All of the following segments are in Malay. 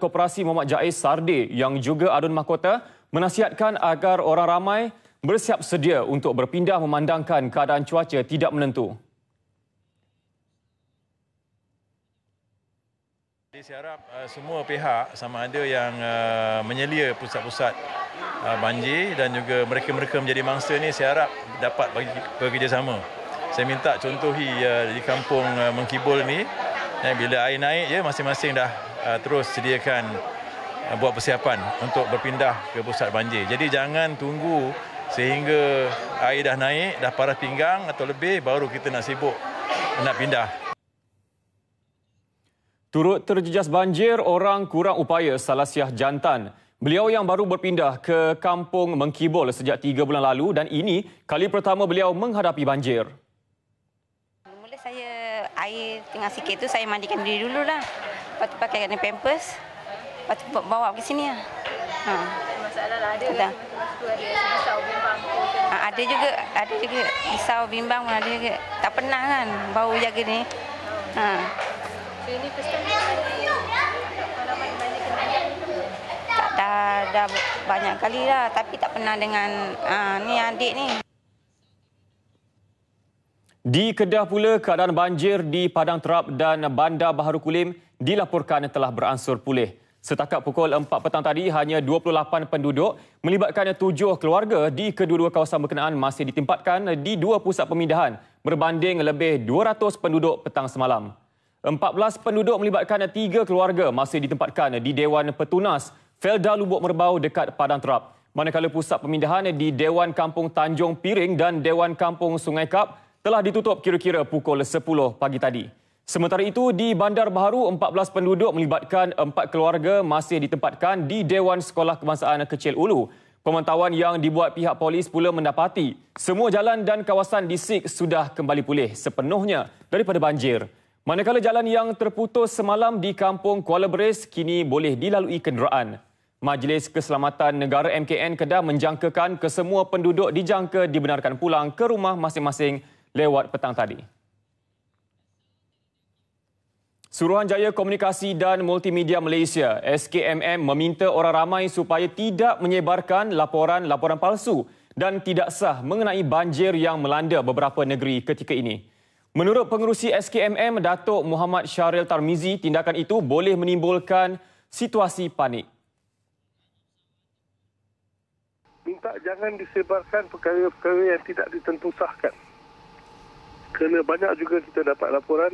Koperasi Muhammad Jais Sardi yang juga Adun Mahkota menasihatkan agar orang ramai bersiap sedia untuk berpindah memandangkan keadaan cuaca tidak menentu. Saya harap semua pihak sama ada yang menyelia pusat-pusat banjir dan juga mereka-mereka menjadi mangsa ni, saya harap dapat bekerjasama. Saya minta contohi di kampung Mengkibul ni, bila air naik je masing-masing dah terus sediakan buat persiapan untuk berpindah ke pusat banjir. Jadi jangan tunggu sehingga air dah naik, dah paras pinggang atau lebih baru kita nak sibuk nak pindah. Turut terjejas banjir orang kurang upaya Salasiah Jantan. Beliau yang baru berpindah ke kampung Mengkibul sejak 3 bulan lalu dan ini kali pertama beliau menghadapi banjir. Mula saya air tengah sikit tu saya mandikan diri dululah. Lepas tu pakai pampers. Lepas tu bawa ke sini lah. Masalah lah ada ke? Risau bimbang ke? Ada juga risau bimbang pun ada juga. Tak pernah kan bau jaga ni. So ini first time pengalaman banjir kena? Tak, dah banyak kali lah tapi tak pernah dengan ni adik ni. Di Kedah pula, keadaan banjir di Padang Terap dan Bandar Baharu Kulim dilaporkan telah beransur pulih. Setakat pukul 4 petang tadi, hanya 28 penduduk melibatkan 7 keluarga di kedua-dua kawasan berkenaan masih ditempatkan di 2 pusat pemindahan berbanding lebih 200 penduduk petang semalam. 14 penduduk melibatkan 3 keluarga masih ditempatkan di Dewan Petunas Felda Lubuk Merbau dekat Padang Terap. Manakala pusat pemindahan di Dewan Kampung Tanjung Piring dan Dewan Kampung Sungai Kap telah ditutup kira-kira pukul 10 pagi tadi. Sementara itu, di Bandar Baharu, 14 penduduk melibatkan 4 keluarga masih ditempatkan di Dewan Sekolah Kebangsaan Kecil Ulu. Pemantauan yang dibuat pihak polis pula mendapati semua jalan dan kawasan distrik sudah kembali pulih sepenuhnya daripada banjir. Manakala jalan yang terputus semalam di Kampung Kuala Beris kini boleh dilalui kenderaan. Majlis Keselamatan Negara MKN Kedah menjangkakan kesemua penduduk dijangka dibenarkan pulang ke rumah masing-masing lewat petang tadi. Suruhanjaya Komunikasi dan Multimedia Malaysia SKMM meminta orang ramai supaya tidak menyebarkan laporan-laporan palsu dan tidak sah mengenai banjir yang melanda beberapa negeri ketika ini. Menurut pengerusi SKMM Datuk Muhammad Syaril Tarmizi, tindakan itu boleh menimbulkan situasi panik. Minta jangan disebarkan perkara-perkara yang tidak ditentosahkan. Kerana banyak juga kita dapat laporan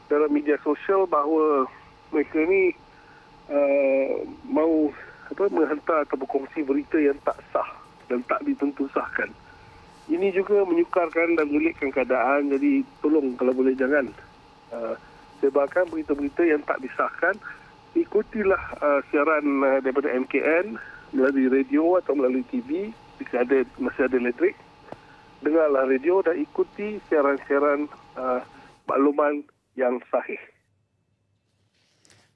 dalam media sosial bahawa mereka ni mahu menghantar atau berkongsi berita yang tak sah dan tak ditentosahkan. Ini juga menyukarkan dan menyulitkan keadaan. Jadi tolong kalau boleh jangan sebarkan berita-berita yang tak disahkan. Ikutilah siaran daripada MKN melalui radio atau melalui TV jika masih ada elektrik. Dengarlah radio dan ikuti siaran-siaran makluman yang sahih.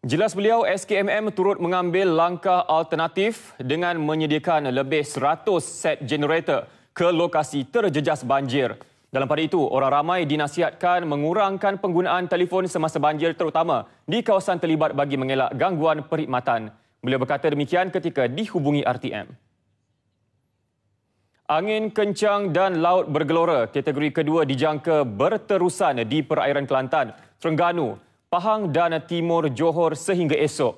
Jelas beliau, SKMM turut mengambil langkah alternatif dengan menyediakan lebih 100 set generator ke lokasi terjejas banjir. Dalam pada itu, orang ramai dinasihatkan mengurangkan penggunaan telefon semasa banjir terutama di kawasan terlibat bagi mengelak gangguan perkhidmatan. Beliau berkata demikian ketika dihubungi RTM. Angin kencang dan laut bergelora kategori kedua dijangka berterusan di perairan Kelantan, Terengganu, Pahang dan Timur Johor sehingga esok.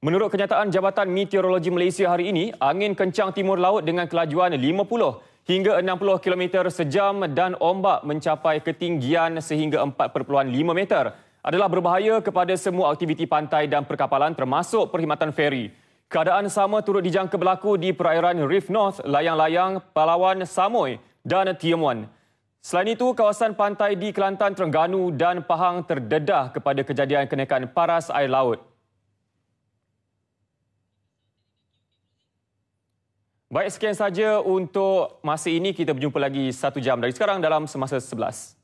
Menurut kenyataan Jabatan Meteorologi Malaysia hari ini, angin kencang timur laut dengan kelajuan 50 hingga 60 km sejam dan ombak mencapai ketinggian sehingga 4.5 meter adalah berbahaya kepada semua aktiviti pantai dan perkapalan termasuk perkhidmatan feri. Keadaan sama turut dijangka berlaku di perairan Reef North, layang-layang Palawan, Samoy dan Tiemuan. Selain itu, kawasan pantai di Kelantan, Terengganu dan Pahang terdedah kepada kejadian kenaikan paras air laut. Baik, sekian saja untuk masa ini. Kita berjumpa lagi 1 jam dari sekarang dalam Semasa 11.